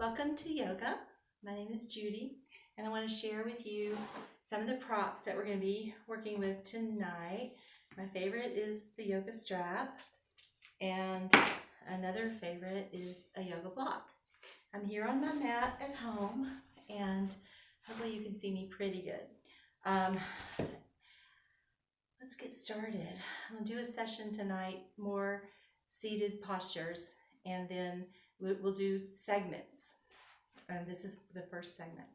Welcome to yoga. My name is Judy, and I want to share with you some of the props that we're going to be working with tonight. My favorite is the yoga strap, and another favorite is a yoga block. I'm here on my mat at home, and hopefully you can see me pretty good. Let's get started. I'm going to do a session tonight, more seated postures, and then we'll do segments. And this is the first segment.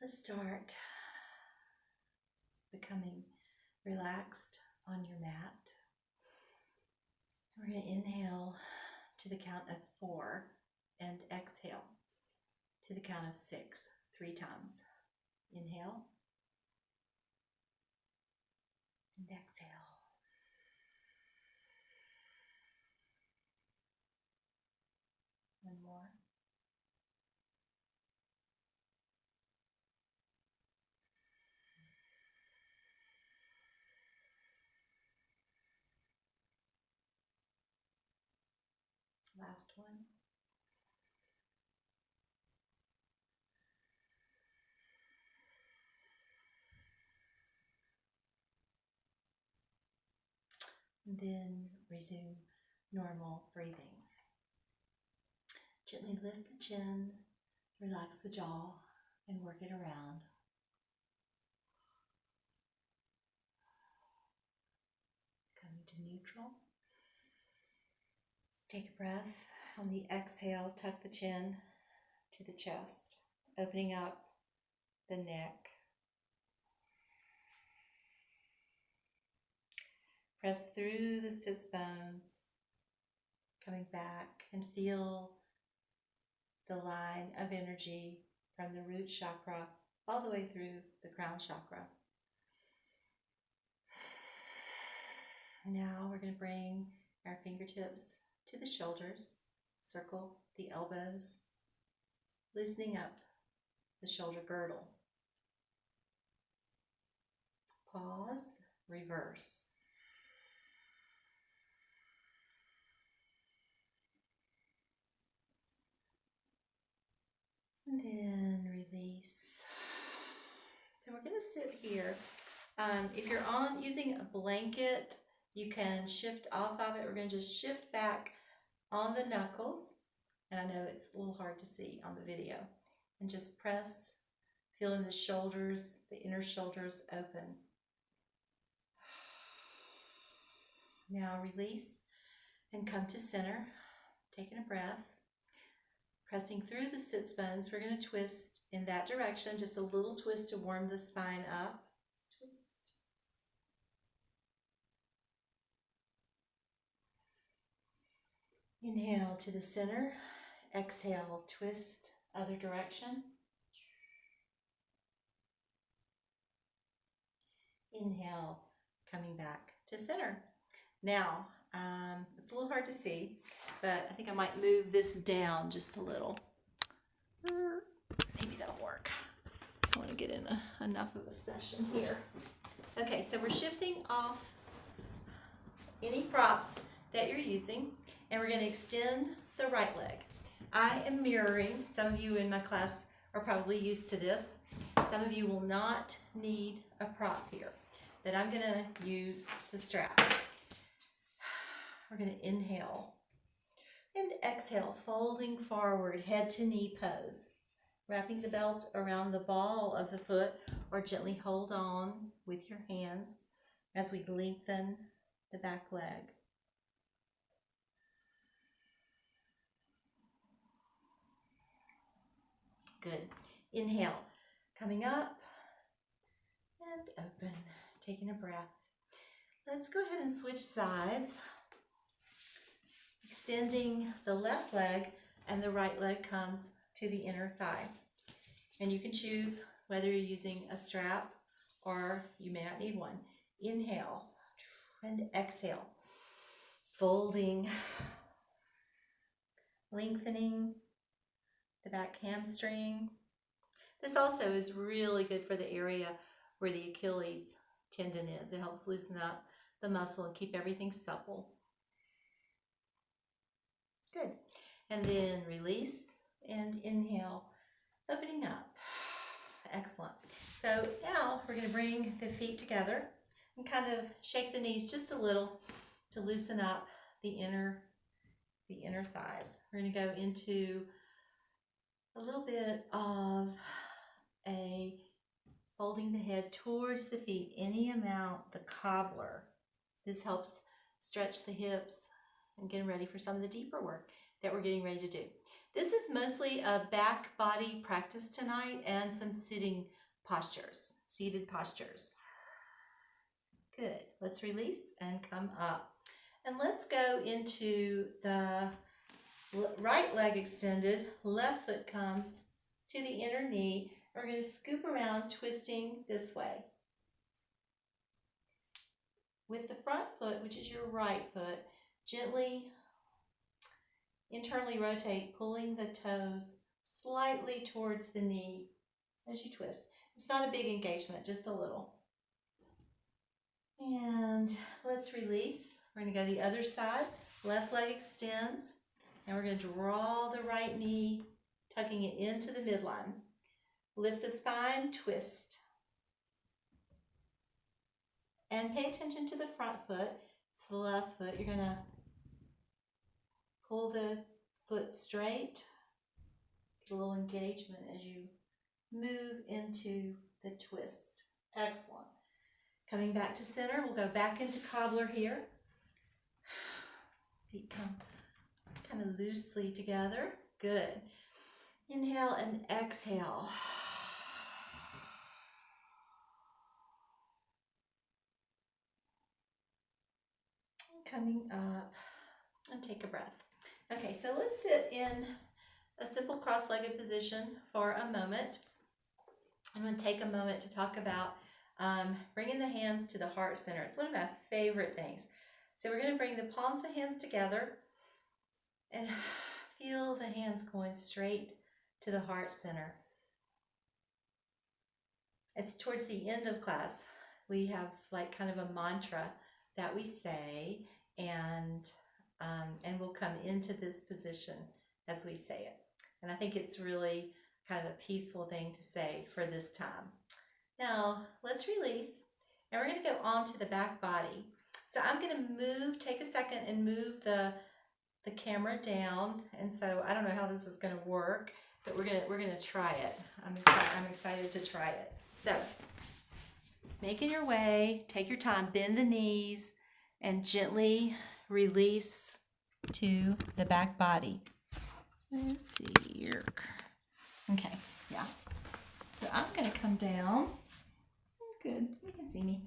Let's start becoming relaxed on your mat. We're going to inhale to the count of 4 and exhale to the count of 6, 3 times. Inhale and exhale. One more. Last one. And then resume normal breathing. Gently lift the chin, relax the jaw, and work it around. Coming to neutral. Take a breath. On the exhale, tuck the chin to the chest, opening up the neck. Press through the sits bones, coming back, and feel the line of energy from the root chakra all the way through the crown chakra. Now we're going to bring our fingertips to the shoulders, circle the elbows, loosening up the shoulder girdle. Pause, reverse. And then release. So we're going to sit here. If you're using a blanket, you can shift off of it. We're going to just shift back on the knuckles. And I know it's a little hard to see on the video. And just press, feeling the shoulders, the inner shoulders open. Now release and come to center. Taking a breath. Pressing through the sits bones, we're going to twist in that direction, just a little twist to warm the spine up. Twist. Inhale to the center, exhale, twist other direction. Inhale, coming back to center. Now, it's a little hard to see, but I think I might move this down just a little. Maybe that'll work. I want to get in enough of a session here. Okay, so we're shifting off any props that you're using, and we're going to extend the right leg. I am mirroring. Some of you in my class are probably used to this. Some of you will not need a prop here, but I'm going to use the strap. We're going to inhale and exhale, folding forward, head to knee pose. Wrapping the belt around the ball of the foot, or gently hold on with your hands as we lengthen the back leg. Good. Inhale, coming up and open, taking a breath. Let's go ahead and switch sides. Extending the left leg, and the right leg comes to the inner thigh. And you can choose whether you're using a strap or you may not need one. Inhale and exhale. Folding, lengthening the back hamstring. This also is really good for the area where the Achilles tendon is. It helps loosen up the muscle and keep everything supple. Good. And then release and inhale, opening up. Excellent. So now we're going to bring the feet together and kind of shake the knees just a little to loosen up the inner thighs. We're going to go into a little bit of a folding the head towards the feet, any amount, the cobbler. This helps stretch the hips and get ready for some of the deeper work that we're getting ready to do. This is mostly a back body practice tonight and some seated postures. Good. Let's release and come up. And let's go into the right leg extended, left foot comes to the inner knee. We're going to scoop around, twisting this way. With the front foot, which is your right foot, gently internally rotate, pulling the toes slightly towards the knee as you twist. It's not a big engagement, just a little. And let's release. We're going to go the other side. Left leg extends, and we're going to draw the right knee, tucking it into the midline. Lift the spine, twist. And pay attention to the front foot. It's the left foot. You're going to pull the foot straight. Get a little engagement as you move into the twist. Excellent. Coming back to center, we'll go back into cobbler here. Feet come kind of loosely together. Good. Inhale and exhale. Coming up and take a breath. Okay, so let's sit in a simple cross-legged position for a moment. I'm going to take a moment to talk about bringing the hands to the heart center. It's one of my favorite things. So we're going to bring the palms of the hands together and feel the hands going straight to the heart center. It's towards the end of class. We have like kind of a mantra that we say, and we'll come into this position as we say it. And I think it's really kind of a peaceful thing to say for this time. Now, let's release, and we're going to go on to the back body. So I'm going to take a second and move the camera down. And so I don't know how this is going to work, but we're going to try it. I'm excited to try it. So, making your way, take your time, bend the knees, and gently release to the back body. Let's see here. Okay, yeah. So I'm going to come down. Good, you can see me.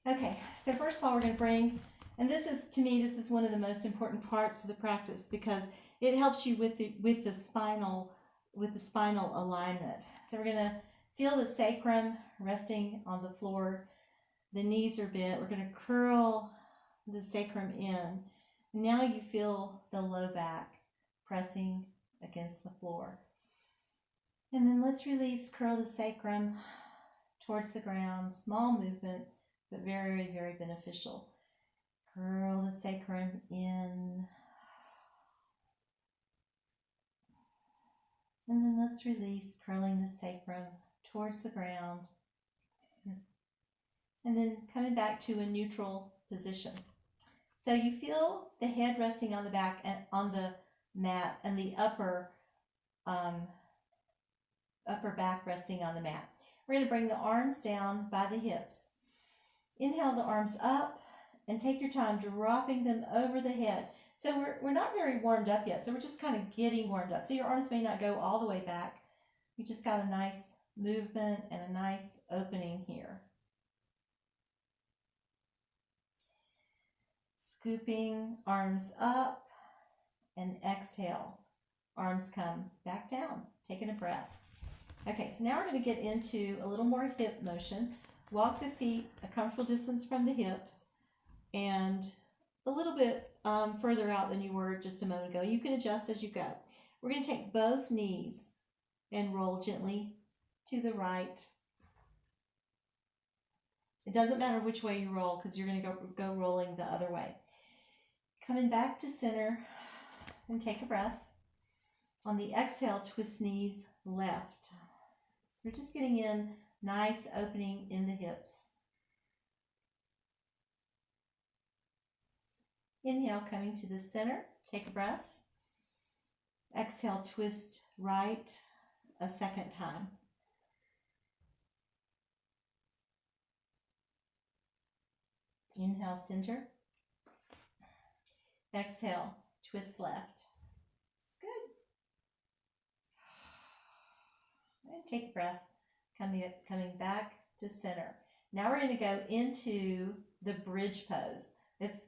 Okay, so first of all, we're going to bring, and this is one of the most important parts of the practice because it helps you with the spinal alignment. So we're going to feel the sacrum resting on the floor. The knees are bent. We're going to curl the sacrum in. Now you feel the low back pressing against the floor. And then let's release, curl the sacrum towards the ground. Small movement, but very, very beneficial. Curl the sacrum in. And then let's release, curling the sacrum towards the ground. And then coming back to a neutral position. So you feel the head resting on the back and on the mat, and the upper back resting on the mat. We're going to bring the arms down by the hips. Inhale the arms up and take your time dropping them over the head. So we're not very warmed up yet, so we're just kind of getting warmed up. So your arms may not go all the way back. You just got a nice movement and a nice opening here. Scooping arms up and exhale. Arms come back down, taking a breath. Okay, so now we're going to get into a little more hip motion. Walk the feet a comfortable distance from the hips and a little bit further out than you were just a moment ago. You can adjust as you go. We're going to take both knees and roll gently to the right. It doesn't matter which way you roll because you're going to go rolling the other way. Coming back to center and take a breath. On the exhale, twist knees left. So we're just getting in nice opening in the hips. Inhale, coming to the center. Take a breath. Exhale, twist right a second time. Inhale, center. Exhale, twist left. It's good. And take a breath, coming back to center. Now we're going to go into the bridge pose. It's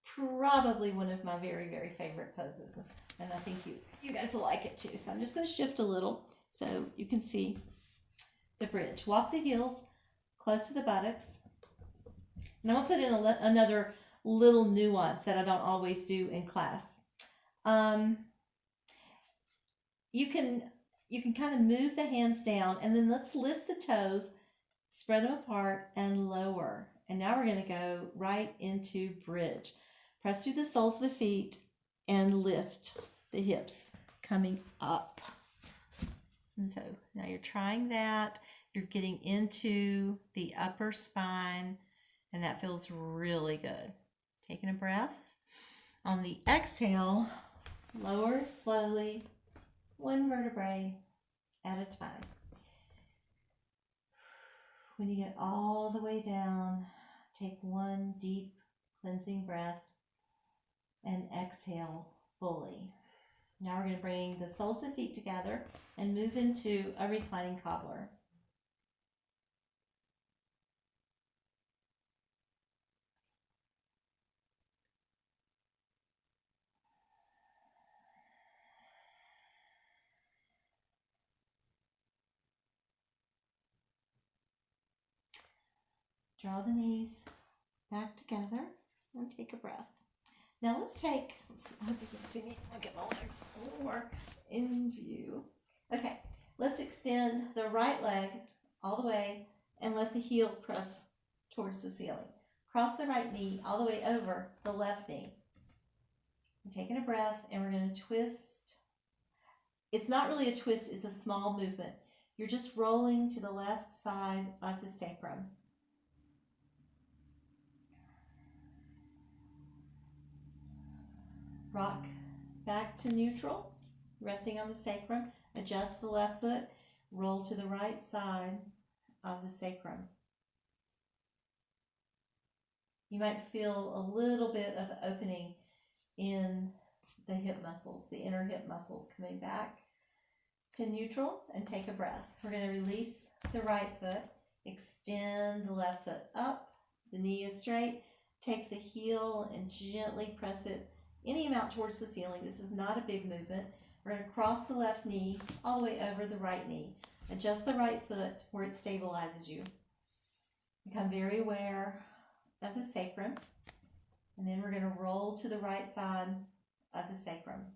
probably one of my very, very favorite poses, and I think you guys will like it too. So I'm just going to shift a little so you can see the bridge. Walk the heels close to the buttocks. And I'm going to put in another little nuance that I don't always do in class. You can kind of move the hands down, and then let's lift the toes, spread them apart, and lower. And now we're going to go right into bridge. Press through the soles of the feet and lift the hips coming up. And so now you're trying that. You're getting into the upper spine, and that feels really good. Taking a breath. On the exhale, lower slowly, one vertebrae at a time. When you get all the way down, take one deep cleansing breath and exhale fully. Now we're going to bring the soles of the feet together and move into a reclining cobbler. Draw the knees back together and take a breath. Now let's see, I hope you can see me. Look at my legs a little more in view. Okay, let's extend the right leg all the way and let the heel press towards the ceiling. Cross the right knee all the way over the left knee. I'm taking a breath, and we're going to twist. It's not really a twist, it's a small movement. You're just rolling to the left side of the sacrum. Rock back to neutral, resting on the sacrum. Adjust the left foot, roll to the right side of the sacrum. You might feel a little bit of opening in the hip muscles, the inner hip muscles, coming back to neutral, and take a breath. We're going to release the right foot, extend the left foot up, the knee is straight, take the heel and gently press it any amount towards the ceiling. This is not a big movement. We're going to cross the left knee all the way over the right knee. Adjust the right foot where it stabilizes you. Become very aware of the sacrum. And then we're going to roll to the right side of the sacrum.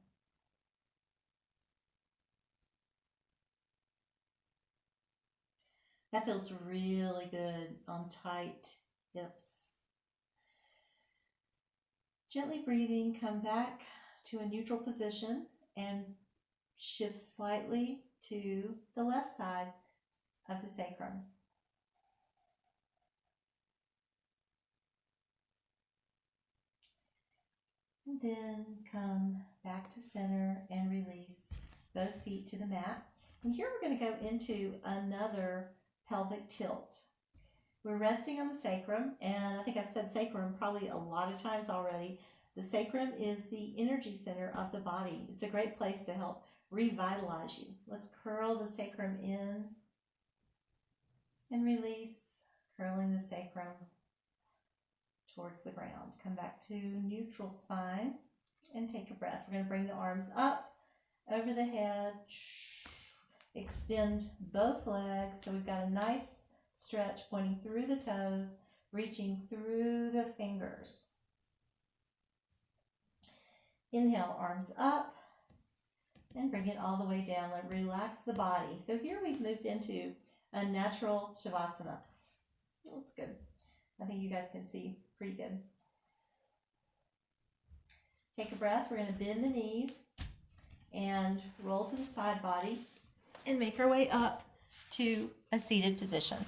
That feels really good on tight hips. Gently breathing, come back to a neutral position and shift slightly to the left side of the sacrum. And then come back to center and release both feet to the mat. And here we're going to go into another pelvic tilt. We're resting on the sacrum, and I think I've said sacrum probably a lot of times already. The sacrum is the energy center of the body. It's a great place to help revitalize you. Let's curl the sacrum in and release, curling the sacrum towards the ground. Come back to neutral spine and take a breath. We're going to bring the arms up over the head. Extend both legs so we've got a nice stretch pointing through the toes, reaching through the fingers. Inhale, arms up, and bring it all the way down. Relax the body. So here we've moved into a natural shavasana. That's good. I think you guys can see pretty good. Take a breath. We're going to bend the knees and roll to the side body and make our way up to a seated position.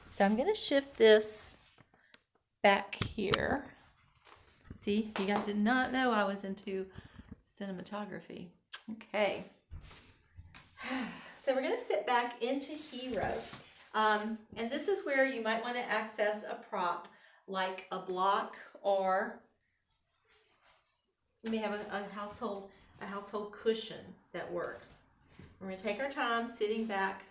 So I'm going to shift this back here. See, you guys did not know I was into cinematography. Okay. So we're going to sit back into hero. And this is where you might want to access a prop like a block, or you may have a household cushion that works. We're going to take our time sitting back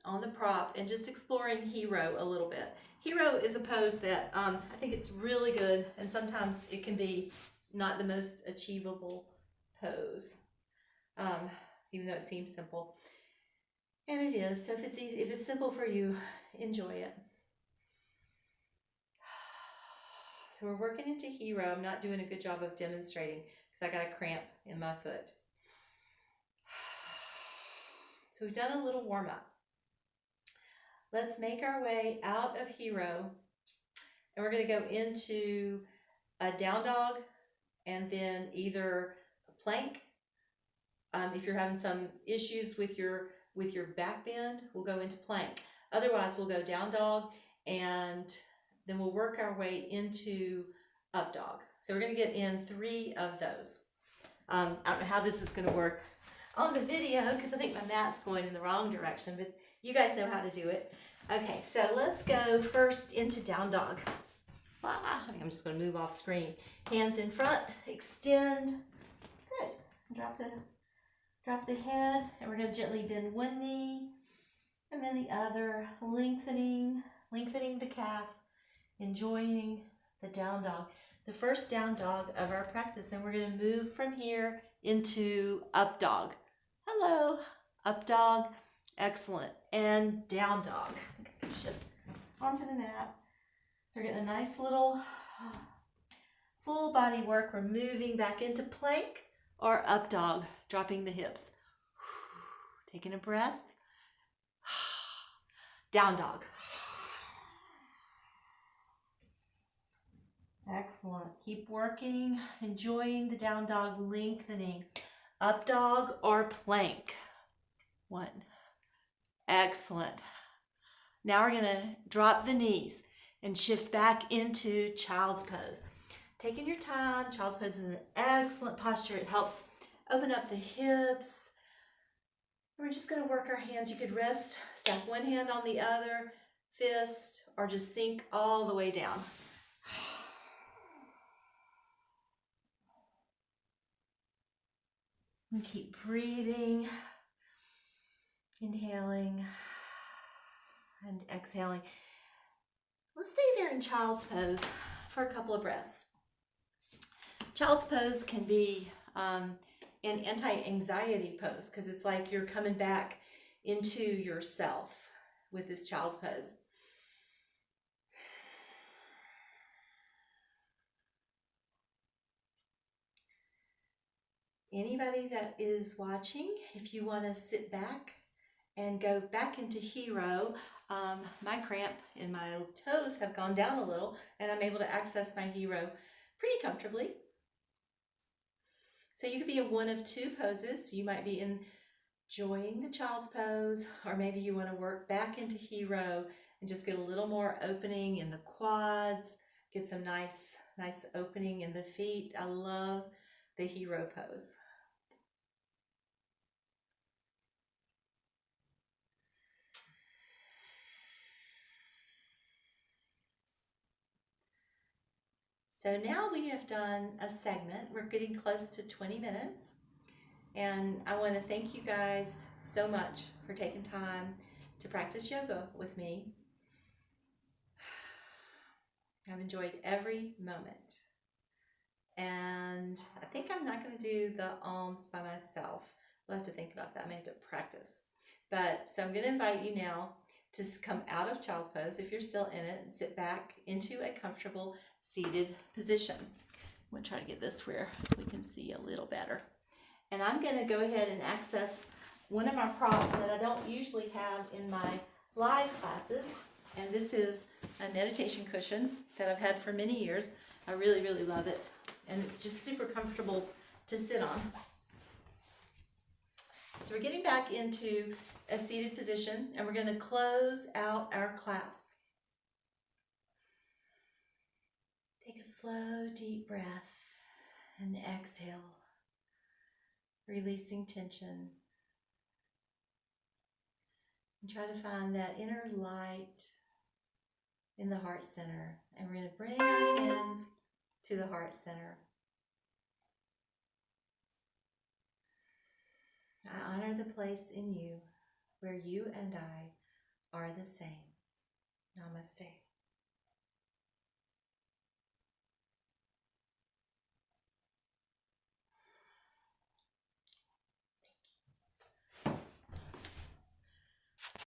on the prop and just exploring hero a little bit. Hero is a pose that I think it's really good, and sometimes it can be not the most achievable pose, even though it seems simple. And it is. So if it's easy, if it's simple for you, enjoy it. So we're working into hero. I'm not doing a good job of demonstrating because I got a cramp in my foot. So we've done a little warm up. Let's make our way out of hero, and we're going to go into a down dog, and then either a plank. If you're having some issues with your back bend, we'll go into plank. Otherwise, we'll go down dog, and then we'll work our way into up dog. So we're going to get in 3 of those. I don't know how this is going to work on the video because I think my mat's going in the wrong direction, but you guys know how to do it. Okay, so let's go first into down dog. I think I'm just going to move off screen. Hands in front, extend. Good. Drop the head, and we're going to gently bend one knee, and then the other, lengthening the calf, enjoying the down dog. The first down dog of our practice, and we're going to move from here into up dog. Hello, up dog, excellent, and down dog. I think I can shift onto the mat. So we're getting a nice little full body work. We're moving back into plank or up dog, dropping the hips. Taking a breath. Down dog. Excellent. Keep working, enjoying the down dog, lengthening. Up dog or plank. 1. Excellent. Now we're going to drop the knees and shift back into child's pose. Taking your time, child's pose is an excellent posture. It helps open up the hips. We're just going to work our hands. You could rest, stack one hand on the other, fist, or just sink all the way down. And keep breathing, inhaling and exhaling. Let's stay there in child's pose for a couple of breaths. Child's pose can be an anti-anxiety pose because it's like you're coming back into yourself with this child's pose. Anybody that is watching, if you want to sit back and go back into hero, my cramp in my toes have gone down a little and I'm able to access my hero pretty comfortably. So you could be in one of 2 poses. You might be enjoying the child's pose, or maybe you want to work back into hero and just get a little more opening in the quads, get some nice opening in the feet. I love the hero pose. So now we have done a segment. We're getting close to 20 minutes. And I want to thank you guys so much for taking time to practice yoga with me. I've enjoyed every moment. And I think I'm not going to do the alms by myself. We'll have to think about that. I may have to practice. So I'm going to invite you now to come out of child pose if you're still in it and sit back into a comfortable seated position. I'm going to try to get this where we can see a little better. And I'm going to go ahead and access one of my props that I don't usually have in my live classes. And this is a meditation cushion that I've had for many years. I really, really love it. And it's just super comfortable to sit on. So we're getting back into a seated position, and we're going to close out our class. Take a slow, deep breath and exhale, releasing tension. And try to find that inner light in the heart center. And we're going to bring our hands to the heart center. I honor the place in you where you and I are the same. Namaste.